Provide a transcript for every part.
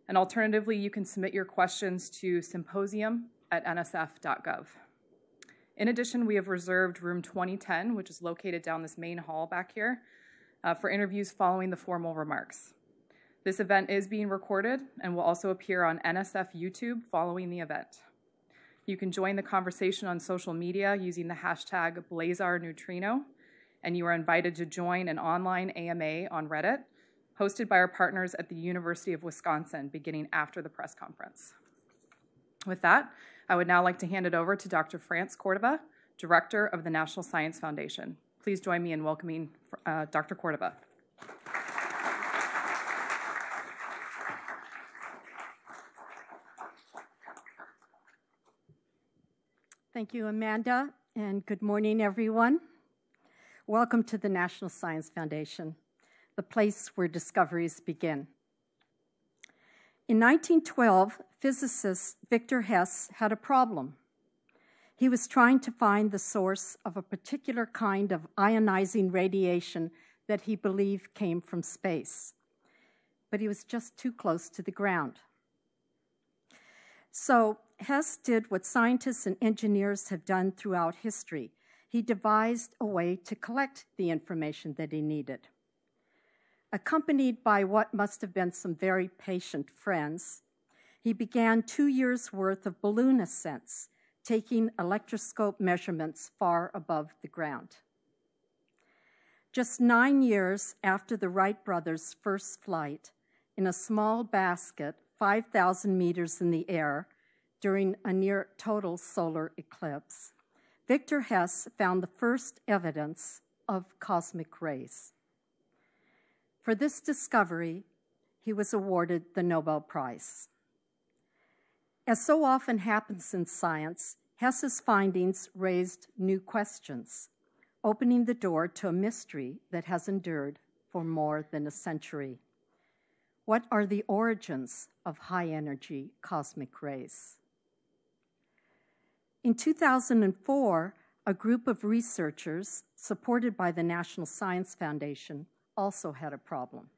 And alternatively, you can submit your questions to symposium@nsf.gov. In addition, we have reserved room 2010, which is located down this main hall back here, for interviews following the formal remarks. This event is being recorded and will also appear on NSF YouTube following the event. You can join the conversation on social media using the hashtag #BlazarNeutrino, and you are invited to join an online AMA on Reddit, hosted by our partners at the University of Wisconsin, beginning after the press conference. With that, I would now like to hand it over to Dr. France Córdova, Director of the National Science Foundation. Please join me in welcoming Dr. Córdova. Thank you, Amanda, and good morning, everyone. Welcome to the National Science Foundation, the place where discoveries begin. In 1912, physicist Victor Hess had a problem. He was trying to find the source of a particular kind of ionizing radiation that he believed came from space, but he was just too close to the ground. So Hess did what scientists and engineers have done throughout history. He devised a way to collect the information that he needed. Accompanied by what must have been some very patient friends, he began 2 years' worth of balloon ascents, taking electroscope measurements far above the ground. Just 9 years after the Wright brothers' first flight, in a small basket 5,000 meters in the air during a near total solar eclipse, Victor Hess found the first evidence of cosmic rays. For this discovery, he was awarded the Nobel Prize. As so often happens in science, Hess's findings raised new questions, opening the door to a mystery that has endured for more than a century. What are the origins of high-energy cosmic rays? In 2004, a group of researchers, supported by the National Science Foundation, also had a problem.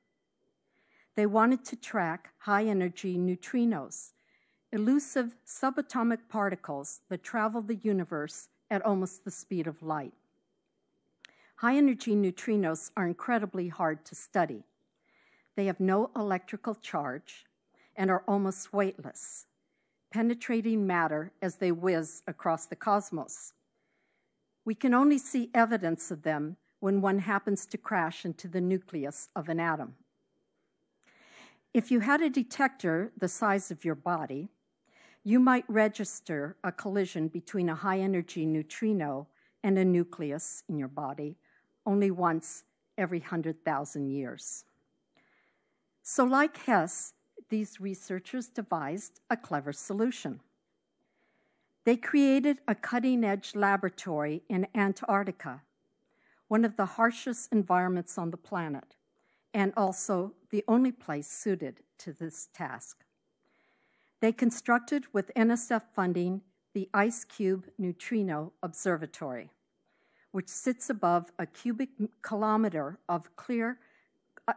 They wanted to track high-energy neutrinos, elusive subatomic particles that travel the universe at almost the speed of light. High-energy neutrinos are incredibly hard to study. They have no electrical charge and are almost weightless, penetrating matter as they whiz across the cosmos. We can only see evidence of them when one happens to crash into the nucleus of an atom. If you had a detector the size of your body, you might register a collision between a high-energy neutrino and a nucleus in your body only once every 100,000 years. So like Hess, these researchers devised a clever solution. They created a cutting-edge laboratory in Antarctica, one of the harshest environments on the planet, and also the only place suited to this task. They constructed, with NSF funding, the IceCube Neutrino Observatory, which sits above a cubic kilometer of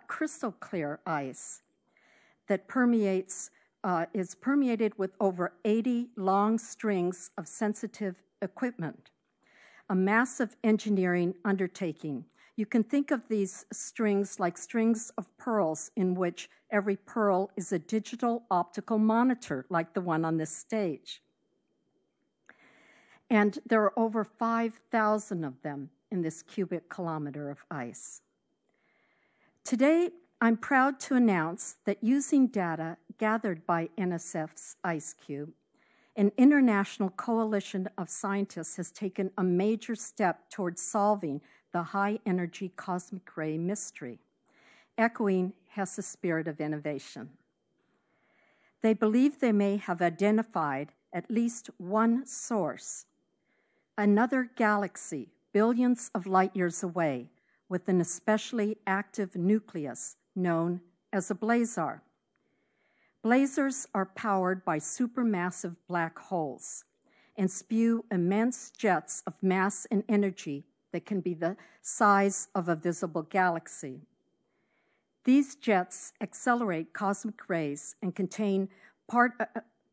crystal clear ice that is permeated with over 80 long strings of sensitive equipment, a massive engineering undertaking. You can think of these strings like strings of pearls, in which every pearl is a digital optical monitor, like the one on this stage. And there are over 5,000 of them in this cubic kilometer of ice. Today, I'm proud to announce that using data gathered by NSF's IceCube, an international coalition of scientists has taken a major step towards solving the high-energy cosmic ray mystery, echoing Hess's spirit of innovation. They believe they may have identified at least one source, another galaxy billions of light years away, with an especially active nucleus known as a blazar. Blazars are powered by supermassive black holes and spew immense jets of mass and energy that can be the size of a visible galaxy. These jets accelerate cosmic rays and contain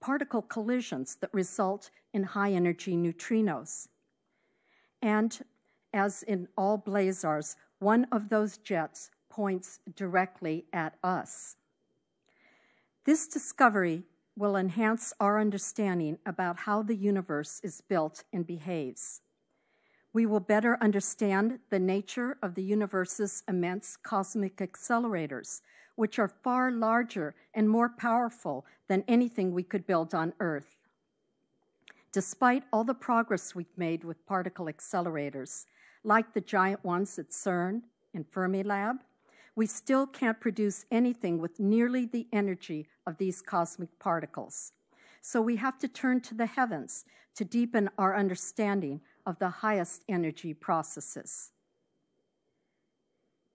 particle collisions that result in high-energy neutrinos. And as in all blazars, one of those jets points directly at us. This discovery will enhance our understanding about how the universe is built and behaves. We will better understand the nature of the universe's immense cosmic accelerators, which are far larger and more powerful than anything we could build on Earth. Despite all the progress we've made with particle accelerators, like the giant ones at CERN and Fermi-LAT, we still can't produce anything with nearly the energy of these cosmic particles. So we have to turn to the heavens to deepen our understanding of the highest energy processes.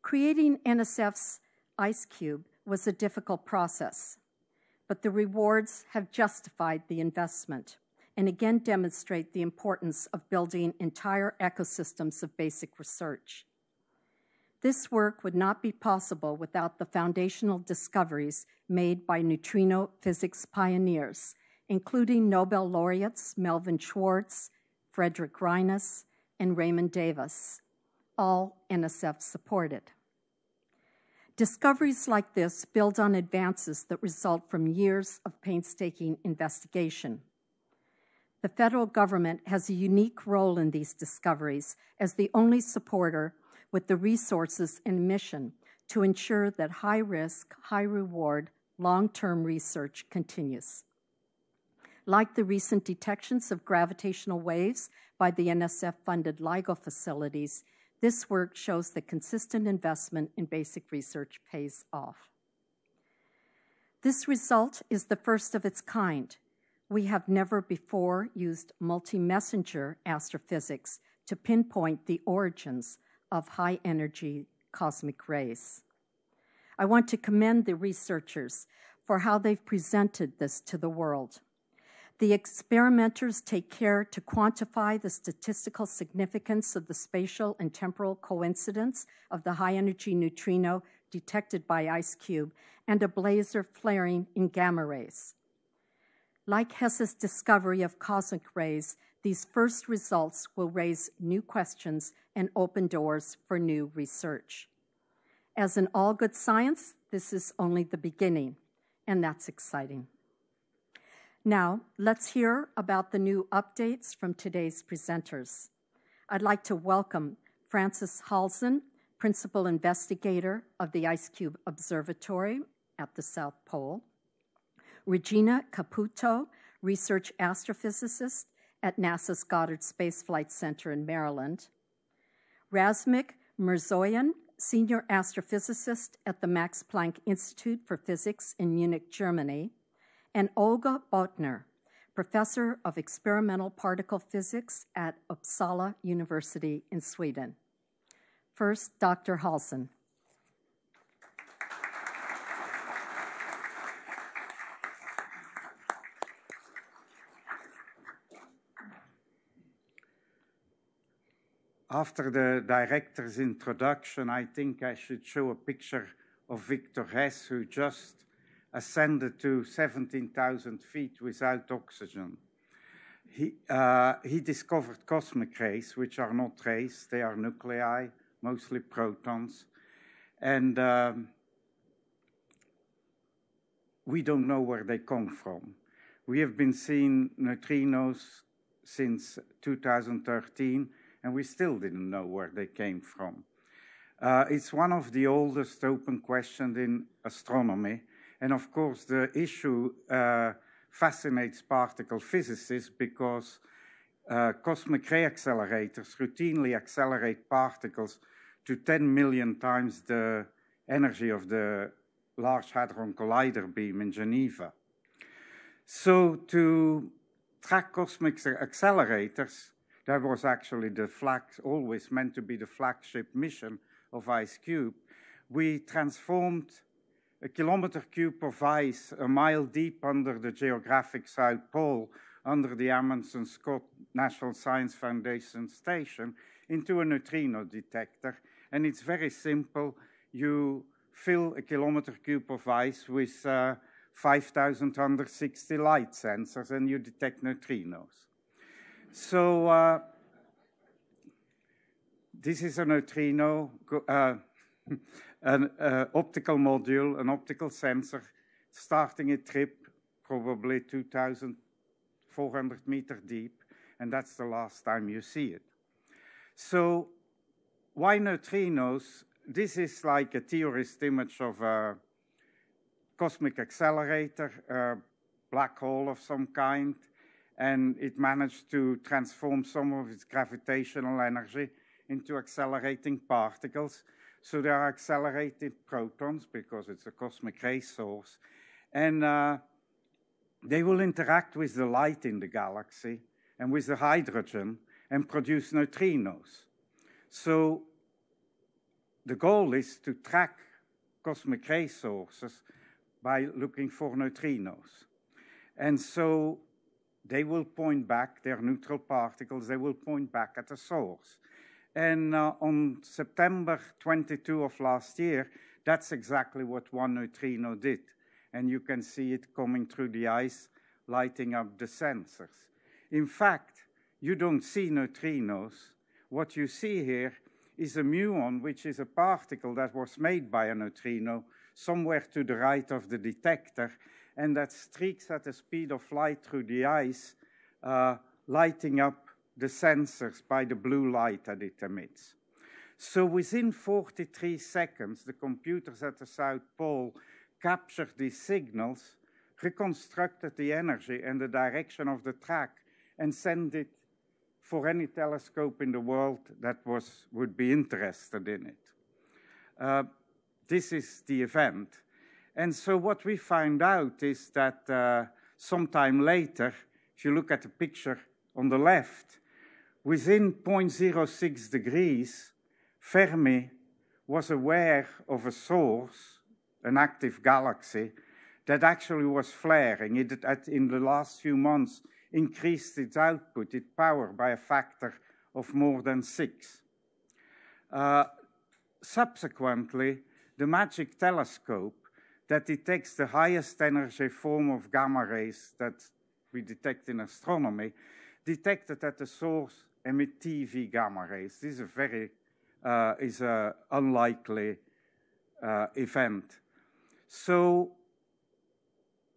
Creating NSF's IceCube was a difficult process, but the rewards have justified the investment and again demonstrate the importance of building entire ecosystems of basic research. This work would not be possible without the foundational discoveries made by neutrino physics pioneers, including Nobel laureates Melvin Schwartz, Frederick Reines, and Raymond Davis, all NSF supported. Discoveries like this build on advances that result from years of painstaking investigation. The federal government has a unique role in these discoveries as the only supporter with the resources and mission to ensure that high-risk, high-reward, long-term research continues. Like the recent detections of gravitational waves by the NSF-funded LIGO facilities, this work shows that consistent investment in basic research pays off. This result is the first of its kind. We have never before used multi-messenger astrophysics to pinpoint the origins of high-energy cosmic rays. I want to commend the researchers for how they've presented this to the world. The experimenters take care to quantify the statistical significance of the spatial and temporal coincidence of the high-energy neutrino detected by IceCube and a blazar flaring in gamma rays. Like Hess's discovery of cosmic rays, these first results will raise new questions and open doors for new research. As in all good science, this is only the beginning, and that's exciting. Now, let's hear about the new updates from today's presenters. I'd like to welcome Francis Halzen, Principal Investigator of the IceCube Observatory at the South Pole, Regina Caputo, Research Astrophysicist at NASA's Goddard Space Flight Center in Maryland, Razmik Mirzoyan, Senior Astrophysicist at the Max Planck Institute for Physics in Munich, Germany, and Olga Botner, Professor of Experimental Particle Physics at Uppsala University in Sweden. First, Dr. Halzen. After the director's introduction, I think I should show a picture of Victor Hess, who just ascended to 17,000 feet without oxygen. He discovered cosmic rays, which are not rays, they are nuclei, mostly protons. And we don't know where they come from. We have been seeing neutrinos since 2013, and we still didn't know where they came from. It's one of the oldest open questions in astronomy, and of course the issue fascinates particle physicists because cosmic ray accelerators routinely accelerate particles to 10 million times the energy of the Large Hadron Collider beam in Geneva. So to track cosmic accelerators, that was actually always meant to be the flagship mission of IceCube. We transformed a kilometer cube of ice a mile deep under the geographic South Pole, under the Amundsen Scott National Science Foundation station, into a neutrino detector. And it's very simple. You fill a kilometer cube of ice with 5,160 light sensors, and you detect neutrinos. So this is a neutrino, an optical module, an optical sensor, starting a trip probably 2,400 meters deep, and that's the last time you see it. So why neutrinos? This is like a theorist image of a cosmic accelerator, a black hole of some kind, and it managed to transform some of its gravitational energy into accelerating particles. So there are accelerated protons because it's a cosmic ray source, and they will interact with the light in the galaxy and with the hydrogen and produce neutrinos. So the goal is to track cosmic ray sources by looking for neutrinos. And so they will point back, they're neutral particles, they will point back at the source. And on September 22 of last year, that's exactly what one neutrino did. And you can see it coming through the ice, lighting up the sensors. In fact, you don't see neutrinos. What you see here is a muon, which is a particle that was made by a neutrino somewhere to the right of the detector, and that streaks at the speed of light through the ice, lighting up the sensors by the blue light that it emits. So within 43 seconds, the computers at the South Pole captured these signals, reconstructed the energy and the direction of the track, and sent it for any telescope in the world that would be interested in it. This is the event. And so what we found out is that sometime later, if you look at the picture on the left, within 0.06 degrees, Fermi was aware of a source, an active galaxy, that actually was flaring. It had, in the last few months, increased its output, its power, by a factor of more than 6. Subsequently, the MAGIC telescope that detects the highest energy form of gamma rays that we detect in astronomy, detected that the source emit TV gamma rays. This is a very unlikely event. So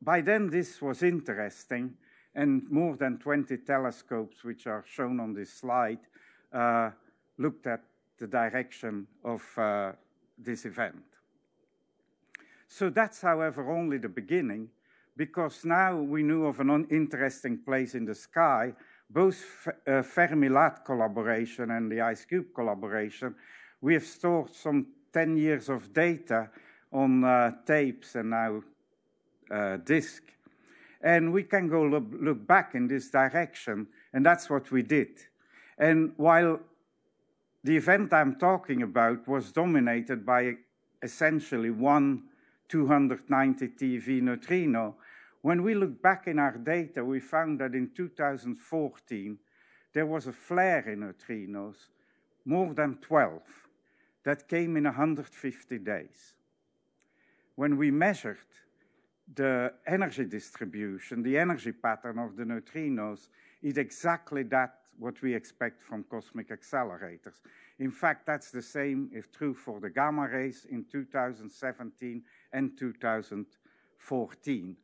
by then this was interesting, and more than 20 telescopes, which are shown on this slide, looked at the direction of this event. So that's, however, only the beginning, because now we knew of an interesting place in the sky. Both Fermi-LAT collaboration and the IceCube collaboration, we have stored some 10 years of data on tapes and now disk. And we can go look back in this direction, and that's what we did. And while the event I'm talking about was dominated by essentially one 290 TeV neutrino, when we look back in our data, we found that in 2014, there was a flare in neutrinos, more than 12, that came in 150 days. When we measured the energy distribution, the energy pattern of the neutrinos, it's exactly that what we expect from cosmic accelerators. In fact, that's the same if true for the gamma rays in 2017 and 2014.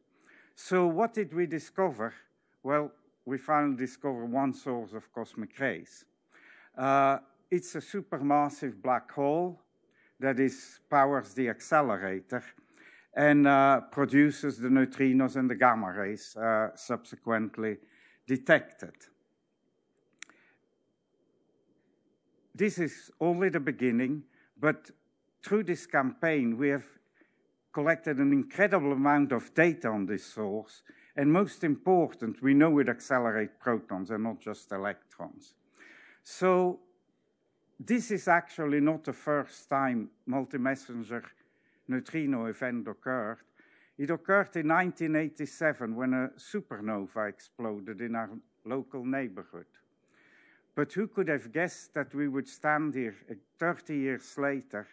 So what did we discover? Well, we finally discovered one source of cosmic rays. It's a supermassive black hole that powers the accelerator and produces the neutrinos and the gamma rays subsequently detected. This is only the beginning, but through this campaign, we have collected an incredible amount of data on this source, and most important, we know it accelerates protons and not just electrons. So this is actually not the first time multi-messenger neutrino event occurred. It occurred in 1987 when a supernova exploded in our local neighborhood. But who could have guessed that we would stand here 30 years later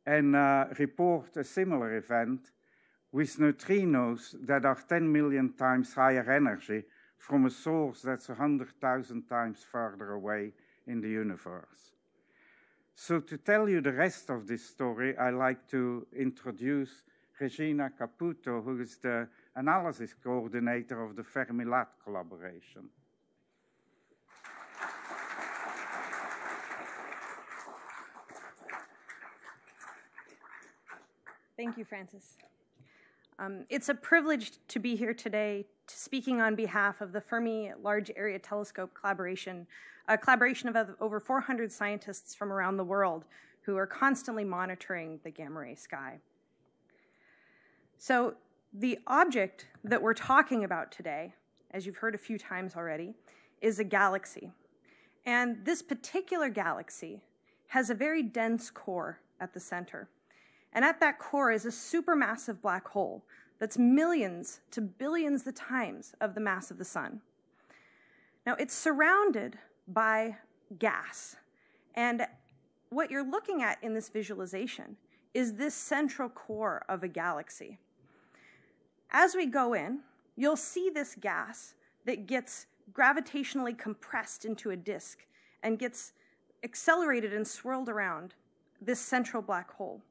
and report a similar event with neutrinos that are 10 million times higher energy from a source that's 100,000 times further away in the universe. So to tell you the rest of this story, I like to introduce Regina Caputo, who is the analysis coordinator of the Fermi-LAT collaboration. Thank you, Francis. It's a privilege to be here today speaking on behalf of the Fermi Large Area Telescope collaboration, a collaboration of over 400 scientists from around the world who are constantly monitoring the gamma ray sky. So the object that we're talking about today, as you've heard a few times already, is a galaxy. And this particular galaxy has a very dense core at the center. And at that core is a supermassive black hole that's millions to billions the times of the mass of the sun. Now, it's surrounded by gas. And what you're looking at in this visualization is this central core of a galaxy. As we go in, you'll see this gas that gets gravitationally compressed into a disk and gets accelerated and swirled around this central black hole.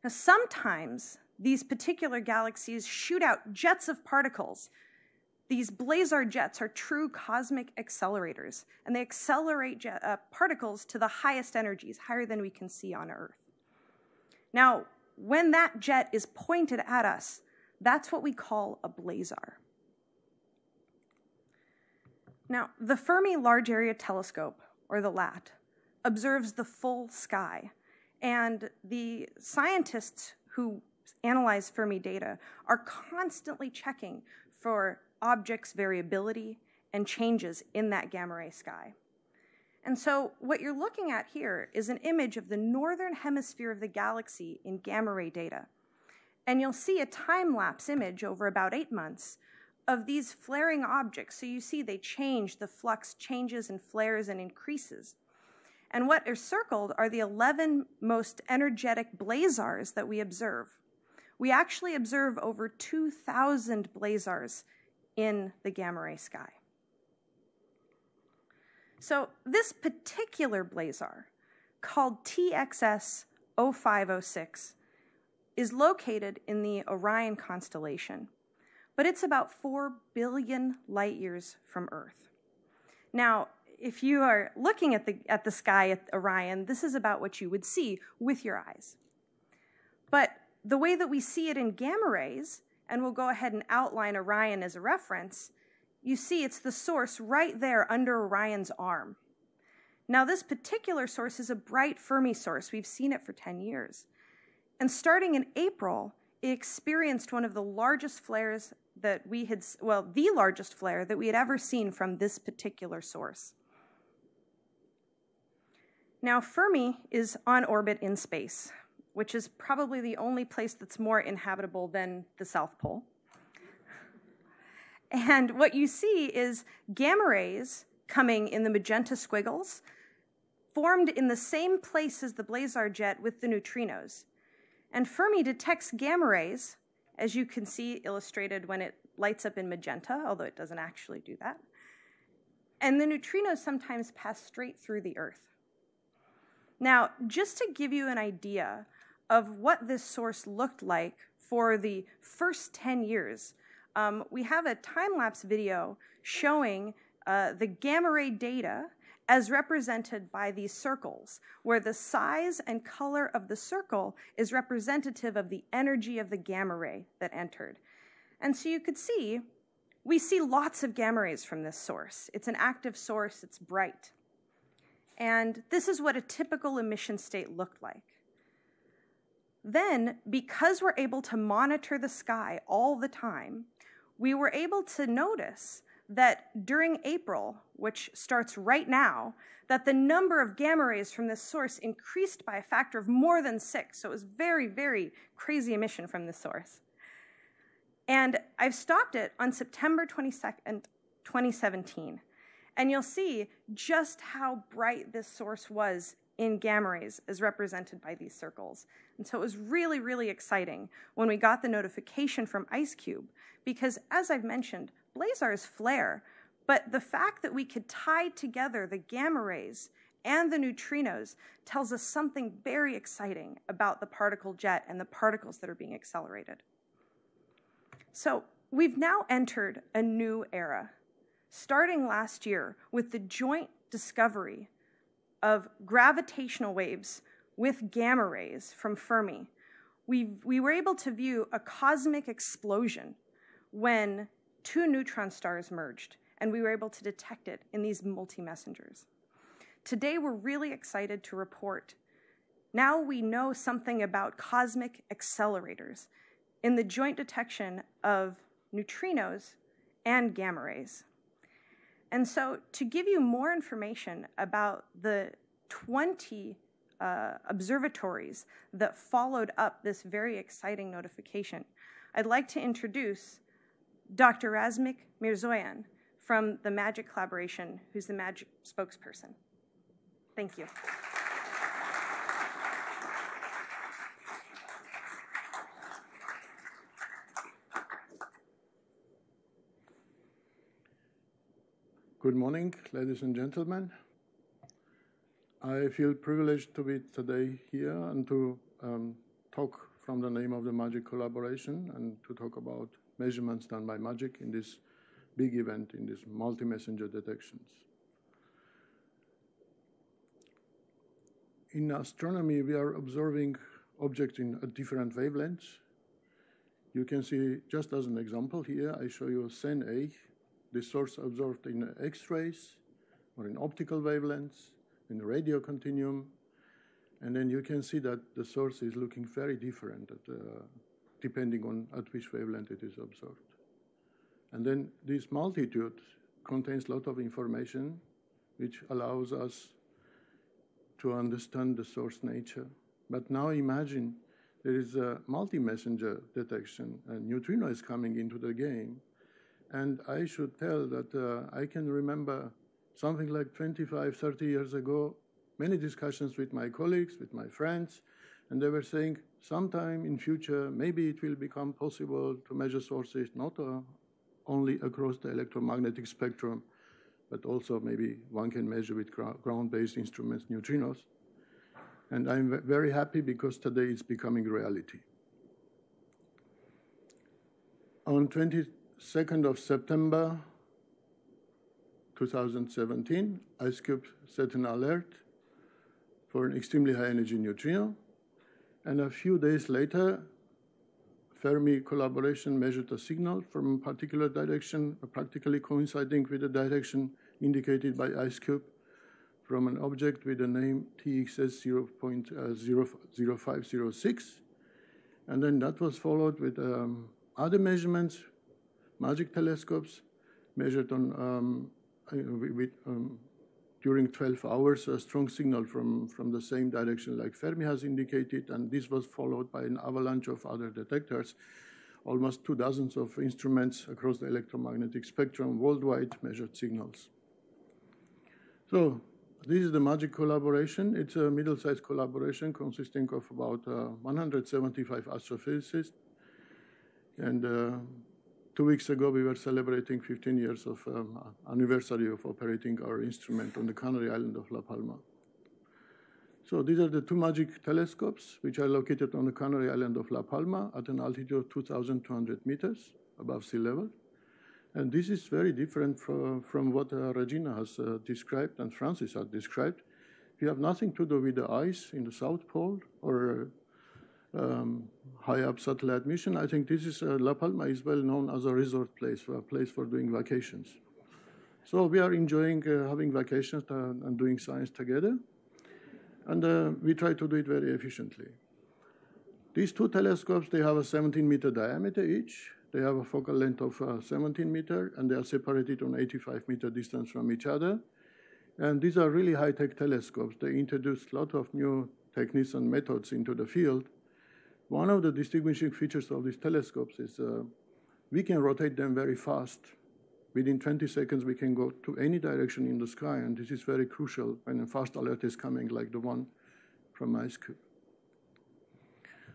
Now, sometimes these particular galaxies shoot out jets of particles. These blazar jets are true cosmic accelerators, and they accelerate particles to the highest energies, higher than we can see on Earth. Now, when that jet is pointed at us, that's what we call a blazar. Now, the Fermi Large Area Telescope, or the LAT, observes the full sky. And the scientists who analyze Fermi data are constantly checking for objects' variability and changes in that gamma ray sky. And so what you're looking at here is an image of the northern hemisphere of the galaxy in gamma ray data. And you'll see a time-lapse image over about 8 months of these flaring objects. So you see they change, the flux changes and flares and increases. And what are circled are the 11 most energetic blazars that we observe. We actually observe over 2,000 blazars in the gamma ray sky. So this particular blazar, called TXS 0506, is located in the Orion constellation, but it's about 4 billion light years from Earth. Now, if you are looking at the sky at Orion, this is about what you would see with your eyes. But the way that we see it in gamma rays, and we'll go ahead and outline Orion as a reference, you see it's the source right there under Orion's arm. Now, this particular source is a bright Fermi source. We've seen it for 10 years. And starting in April, it experienced one of the largest flares that we had, well, the largest flare that we had ever seen from this particular source. Now, Fermi is on orbit in space, which is probably the only place that's more inhabitable than the South Pole. And what you see is gamma rays coming in the magenta squiggles, formed in the same place as the blazar jet with the neutrinos. And Fermi detects gamma rays, as you can see illustrated when it lights up in magenta, although it doesn't actually do that. And the neutrinos sometimes pass straight through the Earth. Now, just to give you an idea of what this source looked like for the first 10 years, we have a time-lapse video showing the gamma ray data as represented by these circles, where the size and color of the circle is representative of the energy of the gamma ray that entered. And so you could see, we see lots of gamma rays from this source. It's an active source, it's bright. And this is what a typical emission state looked like. Then, because we're able to monitor the sky all the time, we were able to notice that during April, which starts right now, that the number of gamma rays from this source increased by a factor of more than 6. So it was very, very crazy emission from this source. And I've stopped it on September 22nd, 2017. And you'll see just how bright this source was in gamma rays as represented by these circles. And so it was really, really exciting when we got the notification from IceCube, because as I've mentioned, blazars flare, but the fact that we could tie together the gamma rays and the neutrinos tells us something very exciting about the particle jet and the particles that are being accelerated. So we've now entered a new era, starting last year with the joint discovery of gravitational waves with gamma rays from Fermi. We were able to view a cosmic explosion when two neutron stars merged, and we were able to detect it in these multi-messengers. Today, we're really excited to report now we know something about cosmic accelerators in the joint detection of neutrinos and gamma rays. And so to give you more information about the 20 observatories that followed up this very exciting notification, I'd like to introduce Dr. Razmik Mirzoyan from the MAGIC collaboration, who's the MAGIC spokesperson. Thank you. Good morning, ladies and gentlemen. I feel privileged to be today here and to talk from the name of the MAGIC collaboration and to talk about measurements done by MAGIC in this big event, in these multi-messenger detections. In astronomy, we are observing objects at different wavelengths. You can see, just as an example here, I show you SEN-A, the source observed in X-rays or in optical wavelengths, in the radio continuum. And then you can see that the source is looking very different depending on at which wavelength it is observed. And then this multitude contains a lot of information which allows us to understand the source nature. But now imagine there is a multi-messenger detection, and neutrino is coming into the game. And I should tell that I can remember something like 25, 30 years ago, many discussions with my colleagues, with my friends, and they were saying sometime in future, maybe it will become possible to measure sources not only across the electromagnetic spectrum, but also maybe one can measure with ground-based instruments neutrinos. And I'm very happy because today it's becoming reality. On 22nd of September 2017, IceCube set an alert for an extremely high energy neutrino. And a few days later, Fermi collaboration measured a signal from a particular direction, practically coinciding with the direction indicated by IceCube from an object with the name TXS 0.0506. And then that was followed with other measurements, MAGIC telescopes, measured on during 12 hours, a strong signal from the same direction like Fermi has indicated, and this was followed by an avalanche of other detectors. Almost 2 dozens of instruments across the electromagnetic spectrum worldwide measured signals. So this is the MAGIC collaboration. It's a middle-sized collaboration consisting of about 175 astrophysicists. And 2 weeks ago, we were celebrating 15 years of anniversary of operating our instrument on the Canary Island of La Palma. So these are the two MAGIC telescopes, which are located on the Canary Island of La Palma at an altitude of 2,200 meters above sea level. And this is very different from what Regina has described and Francis has described. We have nothing to do with the ice in the South Pole or high-up satellite mission. I think this is, La Palma is well known as a resort place, a place for doing vacations. So we are enjoying having vacations and doing science together. And we try to do it very efficiently. These two telescopes, they have a 17-meter diameter each. They have a focal length of 17 meters, and they are separated on 85-meter distance from each other. And these are really high-tech telescopes. They introduce a lot of new techniques and methods into the field. One of the distinguishing features of these telescopes is we can rotate them very fast. Within 20 seconds, we can go to any direction in the sky, and this is very crucial when a fast alert is coming like the one from IceCube.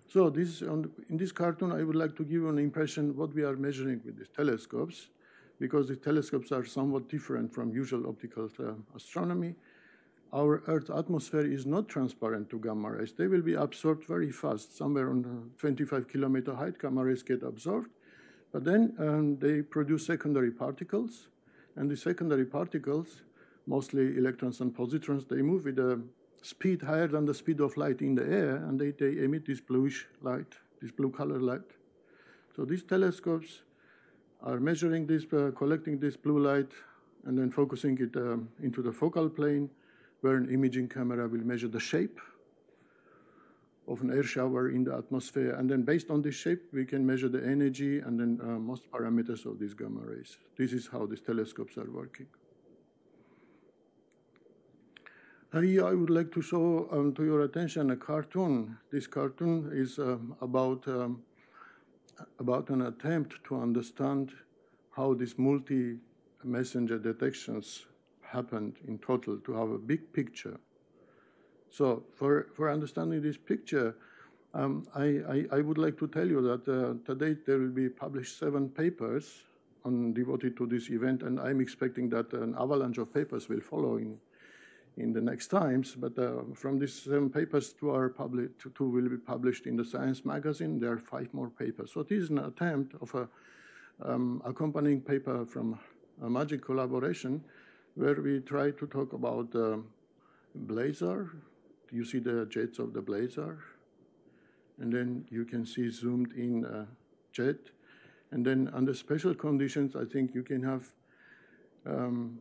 So in this cartoon, I would like to give you an impression what we are measuring with these telescopes, because the telescopes are somewhat different from usual optical astronomy. Our Earth's atmosphere is not transparent to gamma rays. They will be absorbed very fast. Somewhere on 25-kilometer height, gamma rays get absorbed. But then they produce secondary particles. And the secondary particles, mostly electrons and positrons, they move with a speed higher than the speed of light in the air, and they emit this bluish light, this blue color light. So these telescopes are measuring this, collecting this blue light, and then focusing it into the focal plane, where an imaging camera will measure the shape of an air shower in the atmosphere. And then based on this shape, we can measure the energy and then most parameters of these gamma rays. This is how these telescopes are working. Here I would like to show to your attention a cartoon. This cartoon is about an attempt to understand how these multi-messenger detections happened in total, to have a big picture. So for understanding this picture, I would like to tell you that today there will be published 7 papers devoted to this event, and I'm expecting that an avalanche of papers will follow in the next times. But from these 7 papers, 2 will be published in the Science magazine. There are 5 more papers. So this is an attempt of an accompanying paper from a magic collaboration, where we try to talk about blazar. You see the jets of the blazar, and then you can see zoomed in jet. And then under special conditions, I think you can have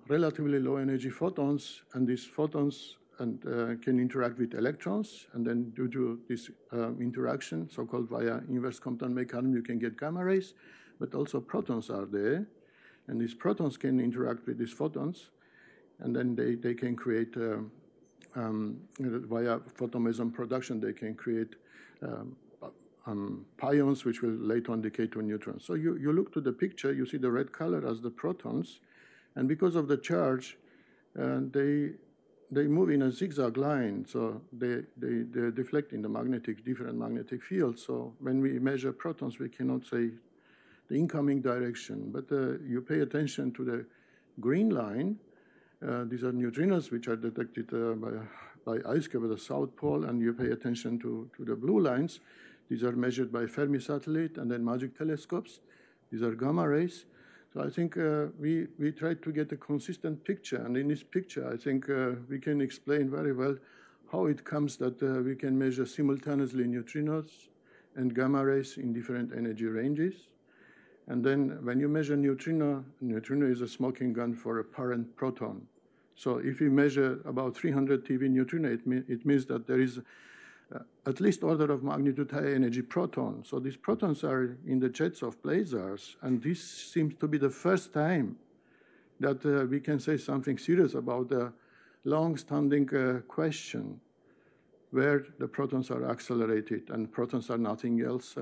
relatively low energy photons, and these photons can interact with electrons, and then due to this interaction, so-called via inverse Compton mechanism, you can get gamma rays, but also protons are there, and these protons can interact with these photons, and then they can create, via photomeson production, they can create pions, which will later on decay to neutrons. So you look to the picture, you see the red color as the protons, and because of the charge, they move in a zigzag line, so they deflect in the different magnetic fields. So when we measure protons, we cannot say the incoming direction, but you pay attention to the green line. These are neutrinos, which are detected by IceCube at the South Pole, and you pay attention to the blue lines. These are measured by Fermi satellite and then magic telescopes. These are gamma rays. So I think we tried to get a consistent picture, and in this picture, I think we can explain very well how it comes that we can measure simultaneously neutrinos and gamma rays in different energy ranges. And then when you measure neutrino is a smoking gun for a parent proton. So if you measure about 300 TeV neutrino, it means that there is at least order of magnitude high energy proton. So these protons are in the jets of blazars, and this seems to be the first time that we can say something serious about a long-standing question where the protons are accelerated, and protons are nothing else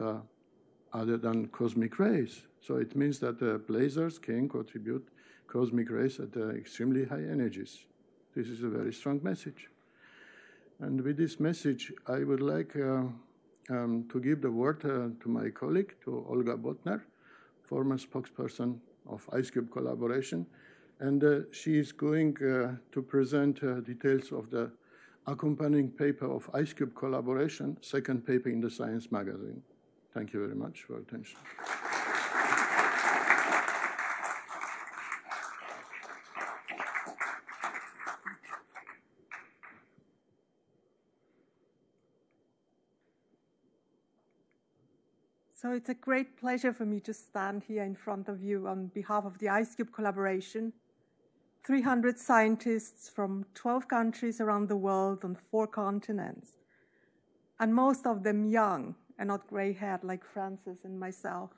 other than cosmic rays. So it means that blazars can contribute cosmic rays at extremely high energies. This is a very strong message. And with this message, I would like to give the word to my colleague, to Olga Botner, former spokesperson of IceCube collaboration. And she is going to present details of the accompanying paper of IceCube collaboration, second paper in the Science magazine. Thank you very much for your attention. So it's a great pleasure for me to stand here in front of you on behalf of the IceCube collaboration. 300 scientists from 12 countries around the world on 4 continents, and most of them young and not gray-haired like Francis and myself.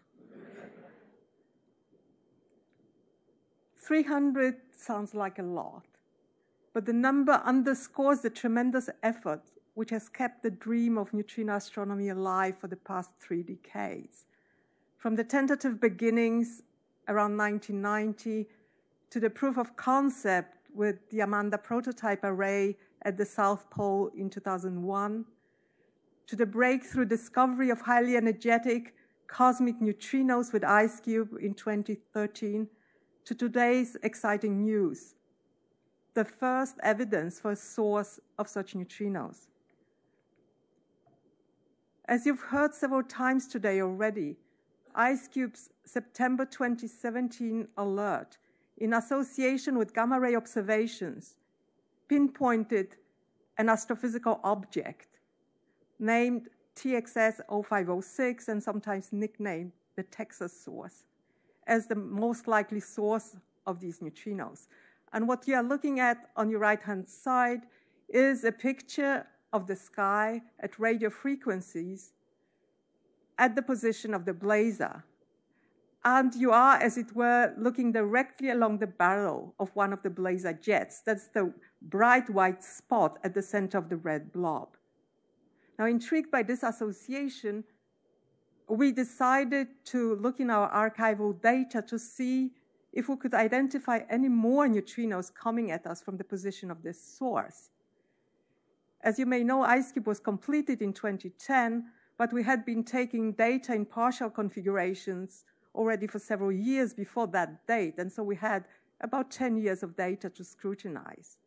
300 sounds like a lot, but the number underscores the tremendous effort which has kept the dream of neutrino astronomy alive for the past 3 decades. From the tentative beginnings around 1990, to the proof of concept with the Amanda prototype array at the South Pole in 2001, to the breakthrough discovery of highly energetic cosmic neutrinos with IceCube in 2013, to today's exciting news, the first evidence for a source of such neutrinos. As you've heard several times today already, IceCube's September 2017 alert, in association with gamma-ray observations, pinpointed an astrophysical object named TXS 0506 and sometimes nicknamed the Texas source as the most likely source of these neutrinos. And what you are looking at on your right-hand side is a picture of the sky at radio frequencies at the position of the blazar. And you are, as it were, looking directly along the barrel of one of the blazar jets. That's the bright white spot at the center of the red blob. Now, intrigued by this association, we decided to look in our archival data to see if we could identify any more neutrinos coming at us from the position of this source. As you may know, IceCube was completed in 2010, but we had been taking data in partial configurations already for several years before that date, and so we had about 10 years of data to scrutinize.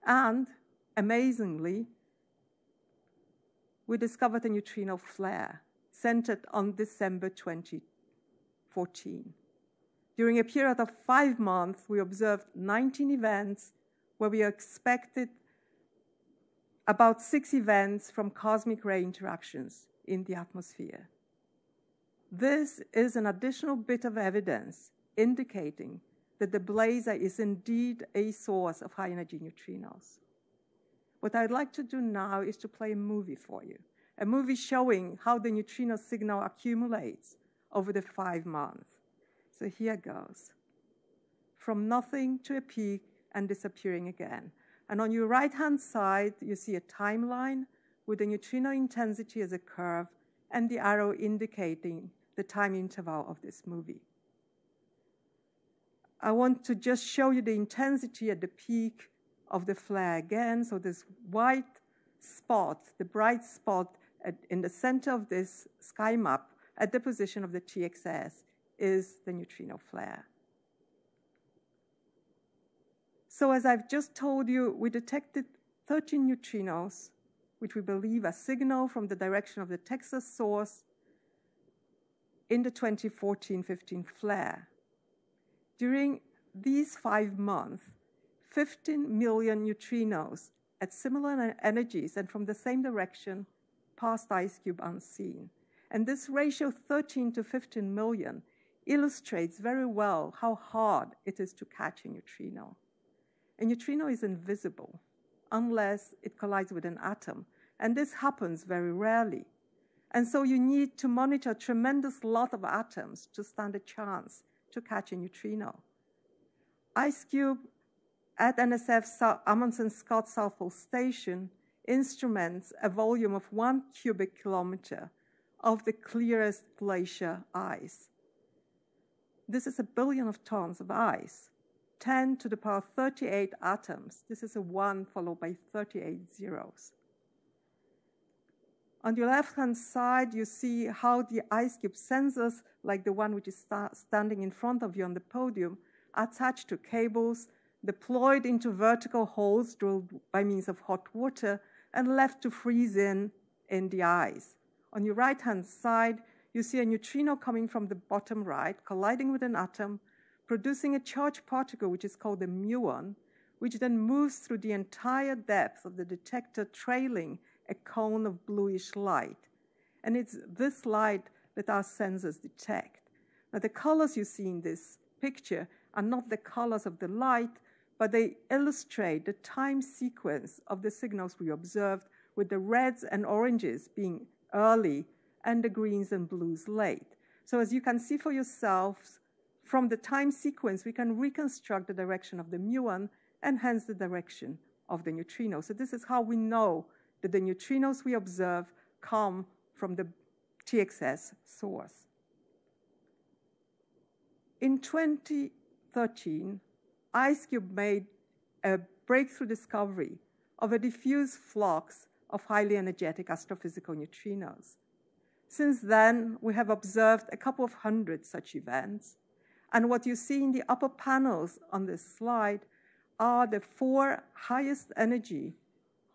And, amazingly, we discovered a neutrino flare centered on December 2014. During a period of 5 months, we observed 19 events where we expected about 6 events from cosmic ray interactions in the atmosphere. This is an additional bit of evidence indicating that the blazar is indeed a source of high-energy neutrinos. What I'd like to do now is to play a movie for you, a movie showing how the neutrino signal accumulates over the 5 months. So here goes. From nothing to a peak and disappearing again. And on your right-hand side, you see a timeline with the neutrino intensity as a curve and the arrow indicating the time interval of this movie. I want to just show you the intensity at the peak of the flare again. So this white spot, the bright spot in the center of this sky map at the position of the TXS is the neutrino flare. So as I've just told you, we detected 13 neutrinos, which we believe are signal from the direction of the Texas source in the 2014-15 flare. During these 5 months, 15 million neutrinos at similar energies and from the same direction passed IceCube unseen. And this ratio 13 to 15 million illustrates very well how hard it is to catch a neutrino. A neutrino is invisible unless it collides with an atom, and this happens very rarely. And so you need to monitor a tremendous lot of atoms to stand a chance to catch a neutrino. IceCube at NSF Amundsen-Scott South Pole Station instruments a volume of 1 cubic kilometer of the clearest glacier ice. This is 1 billion of tons of ice, 10 to the power 38 atoms. This is a 1 followed by 38 zeros. On your left-hand side, you see how the IceCube sensors, like the one which is standing in front of you on the podium, are attached to cables, deployed into vertical holes drilled by means of hot water, and left to freeze in the ice. On your right-hand side, you see a neutrino coming from the bottom right, colliding with an atom, producing a charged particle, which is called a muon, which then moves through the entire depth of the detector, trailing a cone of bluish light. And it's this light that our sensors detect. Now, the colors you see in this picture are not the colors of the light, but they illustrate the time sequence of the signals we observed, with the reds and oranges being early and the greens and blues late. So as you can see for yourselves, from the time sequence, we can reconstruct the direction of the muon and hence the direction of the neutrino. So this is how we know that the neutrinos we observe come from the TXS source. In 2013, IceCube made a breakthrough discovery of a diffuse flux of highly energetic astrophysical neutrinos. Since then, we have observed a couple of hundred such events. And what you see in the upper panels on this slide are the 4 highest energy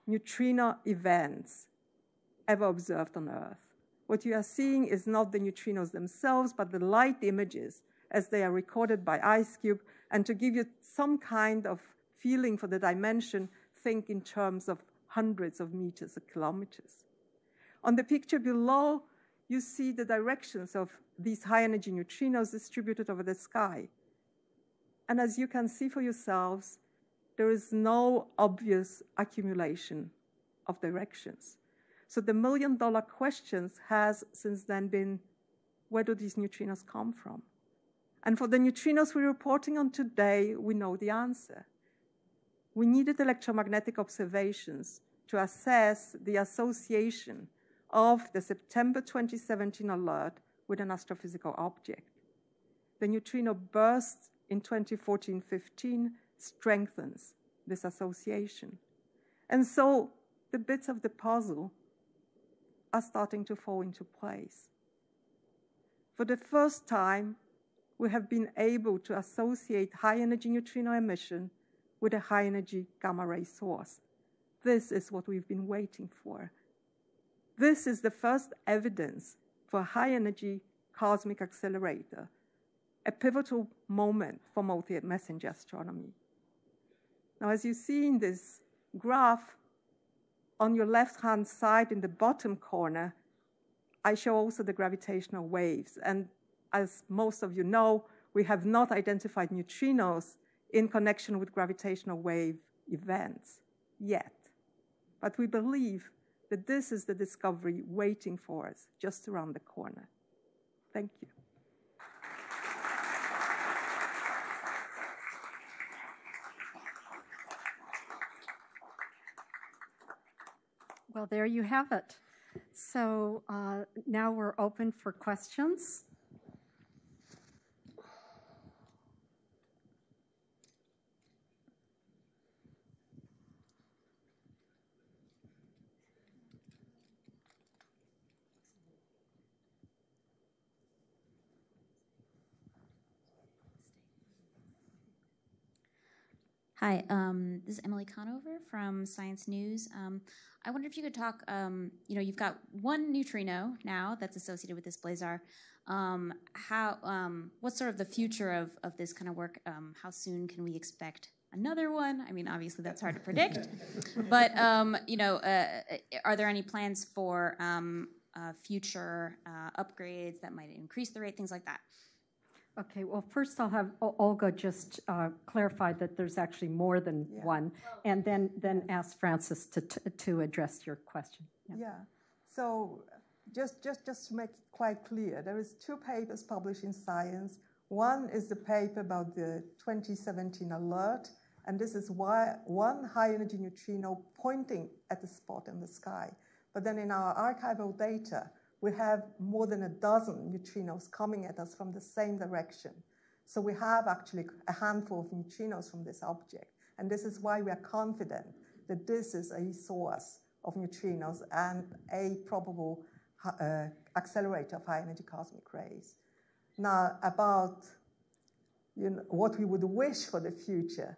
neutrino events ever observed on Earth. What you are seeing is not the neutrinos themselves, but the light images as they are recorded by IceCube. And to give you some kind of feeling for the dimension, think in terms of hundreds of meters or kilometers. On the picture below, you see the directions of these high-energy neutrinos distributed over the sky. And as you can see for yourselves, there is no obvious accumulation of directions. So the million-dollar question has since then been, where do these neutrinos come from? And for the neutrinos we're reporting on today, we know the answer. We needed electromagnetic observations to assess the association of the September 2017 alert with an astrophysical object. The neutrino burst in 2014-15 strengthens this association. And so the bits of the puzzle are starting to fall into place. For the first time, we have been able to associate high-energy neutrino emission with a high-energy gamma-ray source. This is what we've been waiting for. This is the first evidence for a high-energy cosmic accelerator, a pivotal moment for multi-messenger astronomy. Now, as you see in this graph, on your left-hand side in the bottom corner, I show also the gravitational waves. And as most of you know, we have not identified neutrinos in connection with gravitational wave events yet. But we believe that this is the discovery waiting for us just around the corner. Thank you. Well, there you have it. So now we're open for questions. Hi, this is Emily Conover from Science News. I wonder if you could talk, you've got one neutrino now that's associated with this blazar. What's sort of the future of this kind of work? How soon can we expect another one? I mean, obviously that's hard to predict. But, are there any plans for future upgrades that might increase the rate, things like that? Okay, well, first I'll have Olga just clarify that there's actually more than one, and then ask Francis to address your question. Yeah. So just to make it quite clear, there is 2 papers published in Science. One is the paper about the 2017 alert, and this is one high-energy neutrino pointing at a spot in the sky. But then in our archival data, we have more than a dozen neutrinos coming at us from the same direction. So we have actually a handful of neutrinos from this object. And this is why we are confident that this is a source of neutrinos and a probable accelerator of high-energy cosmic rays. Now, about what we would wish for the future,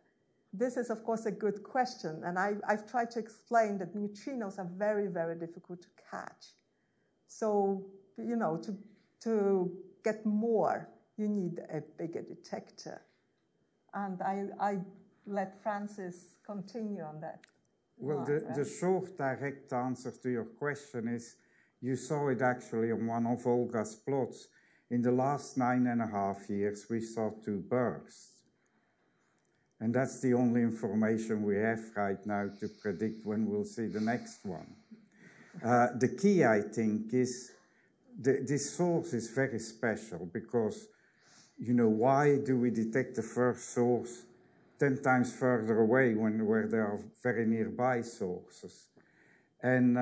this is, of course, a good question. And I've tried to explain that neutrinos are very, very difficult to catch. So, to get more, you need a bigger detector. And I let Francis continue on that. Well, the short, direct answer to your question is, you saw it actually on one of Olga's plots. In the last 9.5 years, we saw 2 bursts. And that's the only information we have right now to predict when we'll see the next one. The key, I think, is this source is very special because, why do we detect the first source 10 times further away where there are very nearby sources? And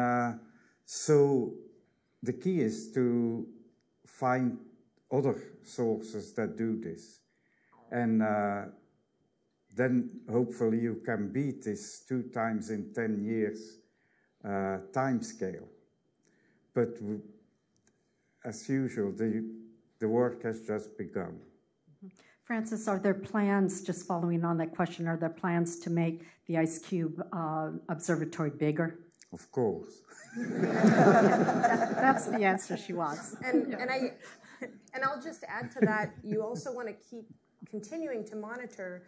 so the key is to find other sources that do this. And then hopefully you can beat this 2 times in 10 years time scale. But as usual, the work has just begun. Francis, are there plans, just following on that question, are there plans to make the IceCube observatory bigger? Of course. That's the answer she wants. And I'll just add to that, you also want to keep continuing to monitor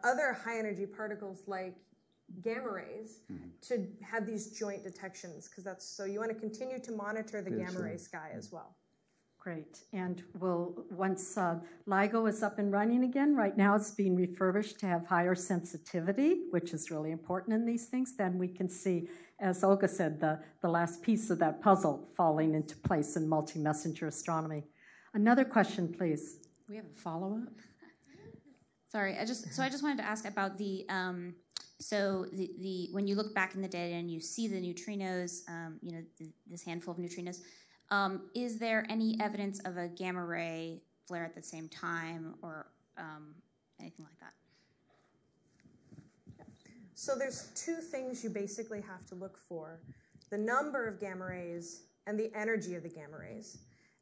other high-energy particles like gamma rays to have these joint detections, because so you want to continue to monitor the gamma ray sky as well. Great. And once LIGO is up and running again, right now it's being refurbished to have higher sensitivity, which is really important in these things, then we can see, as Olga said, the last piece of that puzzle falling into place in multi-messenger astronomy. Another question, please. We have a follow-up. Sorry, I just wanted to ask about the when you look back in the data and you see the neutrinos, this handful of neutrinos, is there any evidence of a gamma ray flare at the same time or anything like that? So there's 2 things you basically have to look for: the number of gamma rays and the energy of the gamma rays.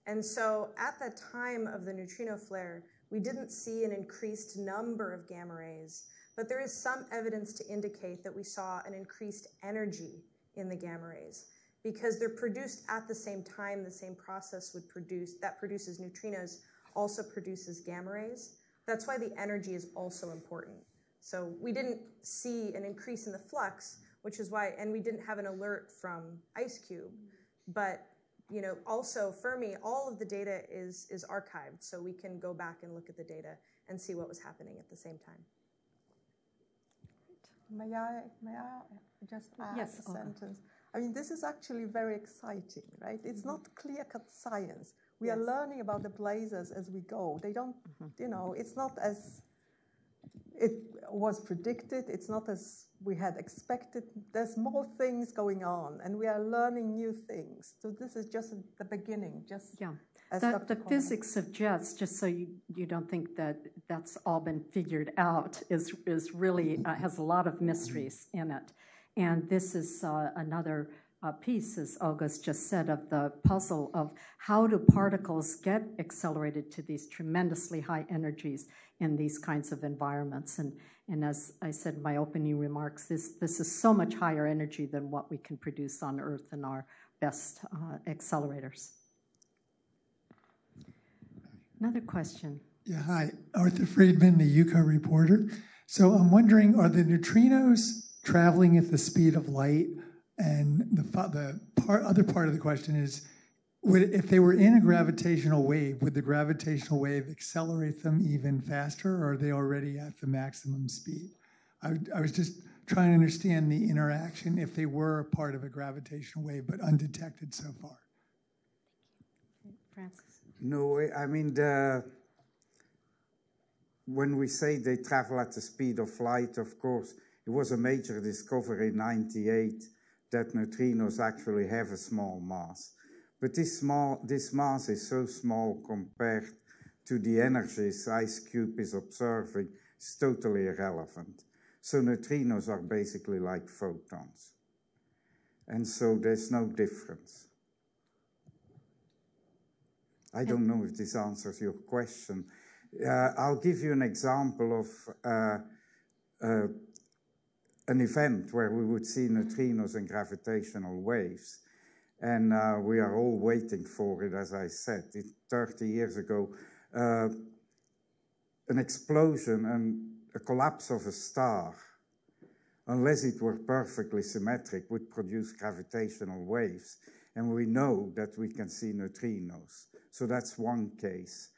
And so at the time of the neutrino flare, we didn't see an increased number of gamma rays, but there is some evidence to indicate that we saw an increased energy in the gamma rays, because they're produced at the same time. The same process that produces neutrinos also produces gamma rays. That's why the energy is also important. So we didn't see an increase in the flux, which is why, and we didn't have an alert from IceCube, but also Fermi, all of the data is archived, so we can go back and look at the data and see what was happening at the same time. May I just add a sentence? I mean, this is actually very exciting, right? It's not clear-cut science. We are learning about the blazars as we go. They don't, it's not as it was predicted. It's not as we had expected. There's more things going on, and we are learning new things. So this is just the beginning. The physics of jets, just so you don't think that that's all been figured out, is really has a lot of mysteries in it. And this is another piece, as Olga's just said, of the puzzle of how do particles get accelerated to these tremendously high energies in these kinds of environments. And as I said in my opening remarks, this is so much higher energy than what we can produce on Earth in our best accelerators. Another question. Yeah, hi. Arthur Friedman, the UCO reporter. So I'm wondering, are the neutrinos traveling at the speed of light? And the other part of the question is, if they were in a gravitational wave, would the gravitational wave accelerate them even faster, or are they already at the maximum speed? I was just trying to understand the interaction if they were a part of a gravitational wave, but undetected so far. Francis? No, I mean, when we say they travel at the speed of light, of course, it was a major discovery in '98 that neutrinos actually have a small mass. But this mass is so small compared to the energies IceCube is observing, it's totally irrelevant. So neutrinos are basically like photons. And so there's no difference. I don't know if this answers your question. I'll give you an example of an event where we would see neutrinos and gravitational waves. And we are all waiting for it, as I said. 30 years ago, an explosion and a collapse of a star, unless it were perfectly symmetric, would produce gravitational waves. And we know that we can see neutrinos. So that's one case.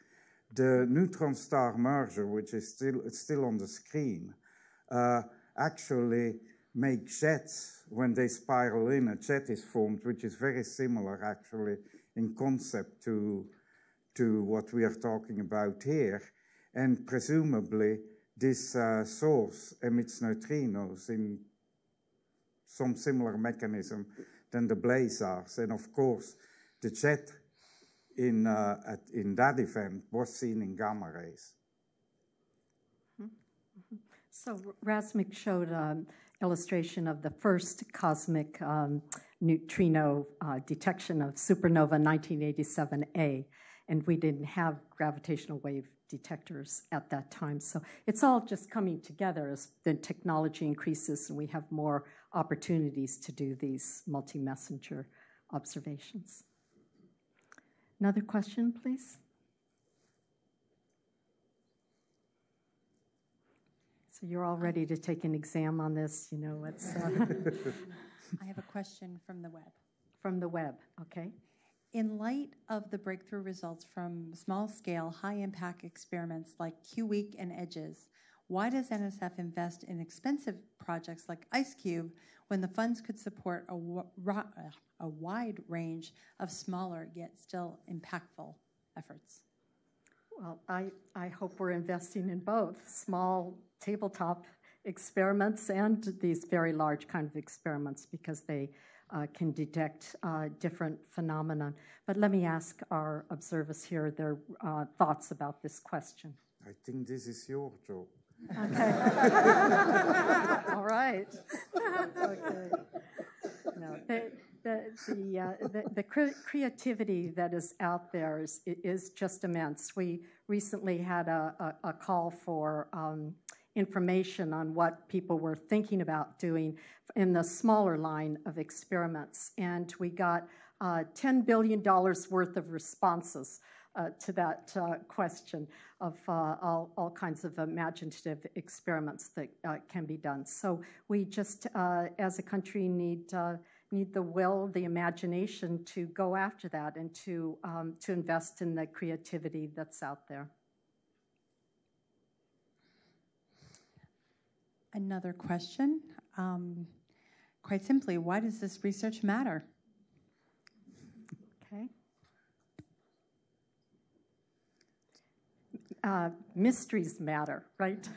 The neutron-star merger, which is still on the screen, actually make jets. When they spiral in, a jet is formed, which is very similar, actually, in concept to what we are talking about here. And presumably, this source emits neutrinos in some similar mechanism than the blazars. And of course, the jet in that event was seen in gamma rays. So Razmik showed an illustration of the first cosmic neutrino detection of supernova 1987A, and we didn't have gravitational wave detectors at that time. So it's all just coming together as the technology increases and we have more opportunities to do these multi-messenger observations. Another question, please? So you're all ready to take an exam on this, you know what's... I have a question from the web. From the web, okay. In light of the breakthrough results from small-scale, high-impact experiments like QWEEK and EDGES, why does NSF invest in expensive projects like IceCube when the funds could support a wide range of smaller yet still impactful efforts? Well, I hope we're investing in both small tabletop experiments and these very large kind of experiments because they can detect different phenomena. But let me ask our observers here their thoughts about this question. I think this is your job. Okay. All right. Okay. No, the creativity that is out there is just immense. We recently had a call for information on what people were thinking about doing in the smaller line of experiments. And we got $10 billion worth of responses to that question of all kinds of imaginative experiments that can be done. So we just, as a country, need the will, the imagination to go after that and to invest in the creativity that's out there. Another question. Quite simply, why does this research matter? Okay. Mysteries matter, right?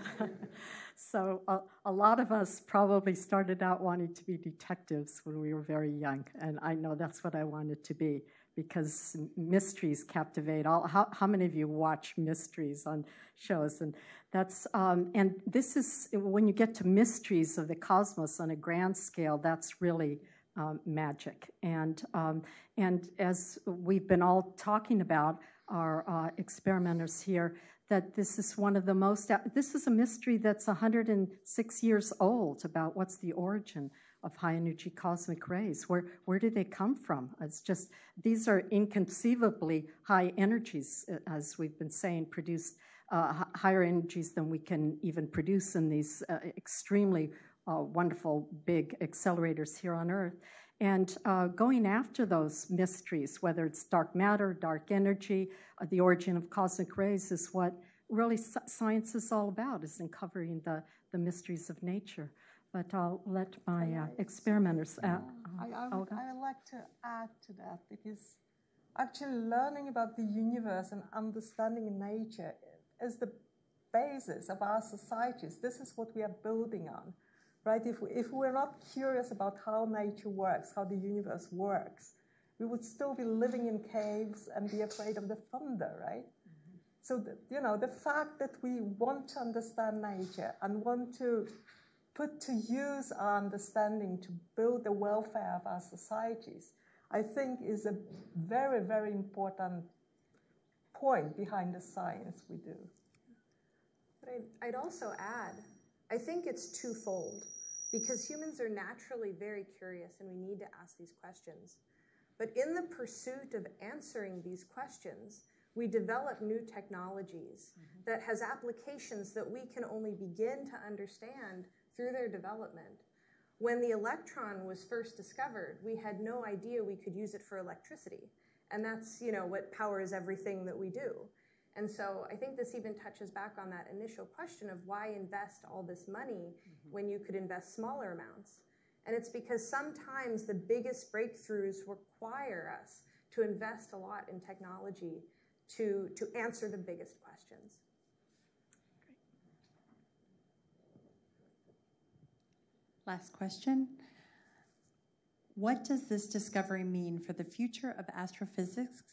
So a lot of us probably started out wanting to be detectives when we were very young, and I know that's what I wanted to be because mysteries captivate all. How many of you watch mysteries on shows? And that's and this is when you get to mysteries of the cosmos on a grand scale. That's really magic. And as we've been all talking about, our experimenters here, that this is one of the most, this is a mystery that's 106 years old about what's the origin of high-energy cosmic rays. Where do they come from? It's just, these are inconceivably high energies, as we've been saying, produced higher energies than we can even produce in these extremely wonderful big accelerators here on Earth. And going after those mysteries, whether it's dark matter, dark energy, the origin of cosmic rays, is what really science is all about, is uncovering the mysteries of nature. But I'll let my experimenters... I'd like to add to that, because actually learning about the universe and understanding nature is the basis of our societies. This is what we are building on. Right? If we're not curious about how nature works, how the universe works, we would still be living in caves and be afraid of the thunder, right? Mm-hmm. So, the fact that we want to understand nature and want to put to use our understanding to build the welfare of our societies, I think is a very, very important point behind the science we do. But I'd also add, I think it's twofold, because humans are naturally very curious and we need to ask these questions. But in the pursuit of answering these questions, we develop new technologies that has applications that we can only begin to understand through their development. When the electron was first discovered, we had no idea we could use it for electricity. And that's, what powers everything that we do. And so I think this even touches back on that initial question of why invest all this money when you could invest smaller amounts. And it's because sometimes the biggest breakthroughs require us to invest a lot in technology to answer the biggest questions. Last question. What does this discovery mean for the future of astrophysics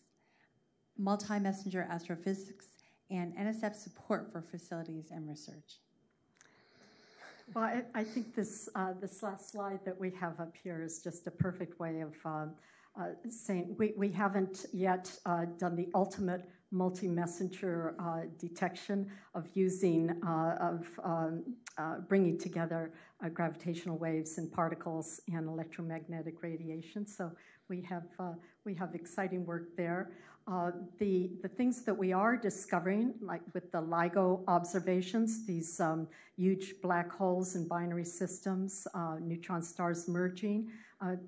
multi-messenger astrophysics, and NSF support for facilities and research? Well, I think this last slide that we have up here is just a perfect way of saying we haven't yet done the ultimate multi-messenger detection of using bringing together gravitational waves and particles and electromagnetic radiation. So we have exciting work there. The things that we are discovering, like with the LIGO observations, these huge black holes and binary systems, neutron stars merging,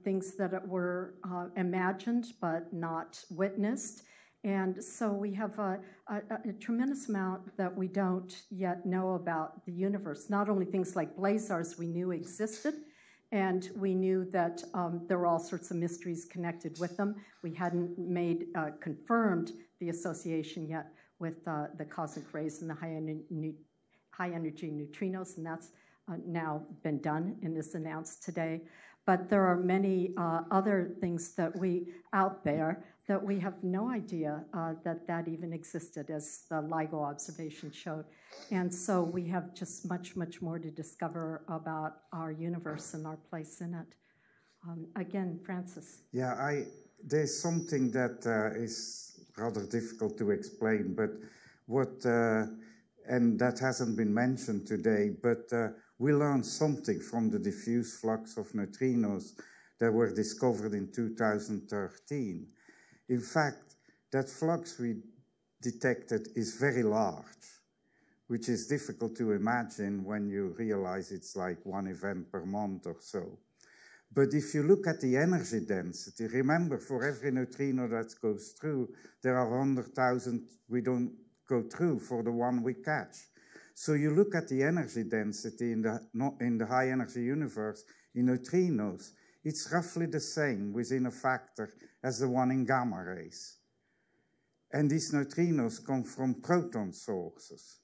things that were imagined but not witnessed. And so we have a tremendous amount that we don't yet know about the universe. Not only things like blazars we knew existed, and we knew that there were all sorts of mysteries connected with them. We hadn't confirmed the association yet with the cosmic rays and the high-energy neutrinos, and that's now been done and is announced today. But there are many other things that out there that we have no idea that even existed, as the LIGO observation showed. And so we have just much, much more to discover about our universe and our place in it. Again, Francis. Yeah, there's something that is rather difficult to explain, but and that hasn't been mentioned today, but we learned something from the diffuse flux of neutrinos that were discovered in 2013. In fact, that flux we detected is very large, which is difficult to imagine when you realize it's like one event per month or so. But if you look at the energy density, remember, for every neutrino that goes through, there are 100,000 we don't go through for the one we catch. So you look at the energy density in the high energy universe in neutrinos, it's roughly the same within a factor as the one in gamma rays. And these neutrinos come from proton sources.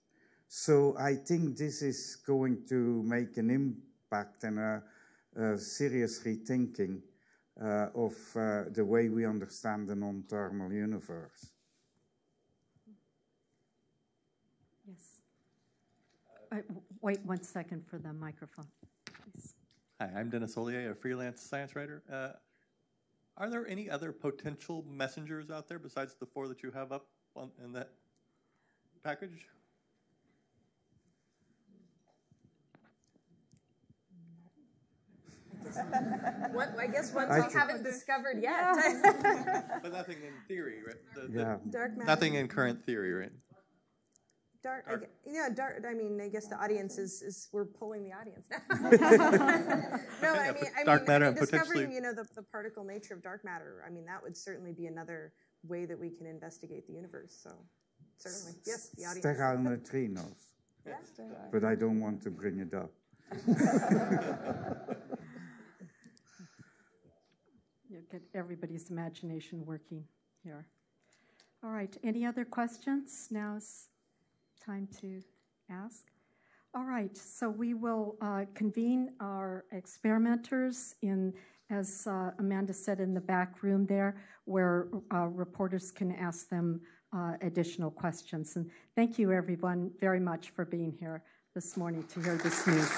So I think this is going to make an impact and a serious rethinking of the way we understand the non-thermal universe. Yes. Wait 1 second for the microphone, please. Hi, I'm Dennis Ollier, a freelance science writer. Are there any other potential messengers out there besides the 4 that you have up in that package? I guess ones we haven't discovered yet. But nothing in theory, right? Dark matter. Nothing in current theory, right? Dark. I mean, I guess the audience is we're polling the audience now. No, I mean, discovering, the particle nature of dark matter. I mean, that would certainly be another way that we can investigate the universe. So, certainly, yes, the audience. Sterile neutrinos. Yeah. But I don't want to bring it up. You get everybody's imagination working here. All right. Any other questions? Now's time to ask. All right, so we will convene our experimenters as Amanda said, in the back room there, where reporters can ask them additional questions. And thank you, everyone, very much for being here this morning to hear this news.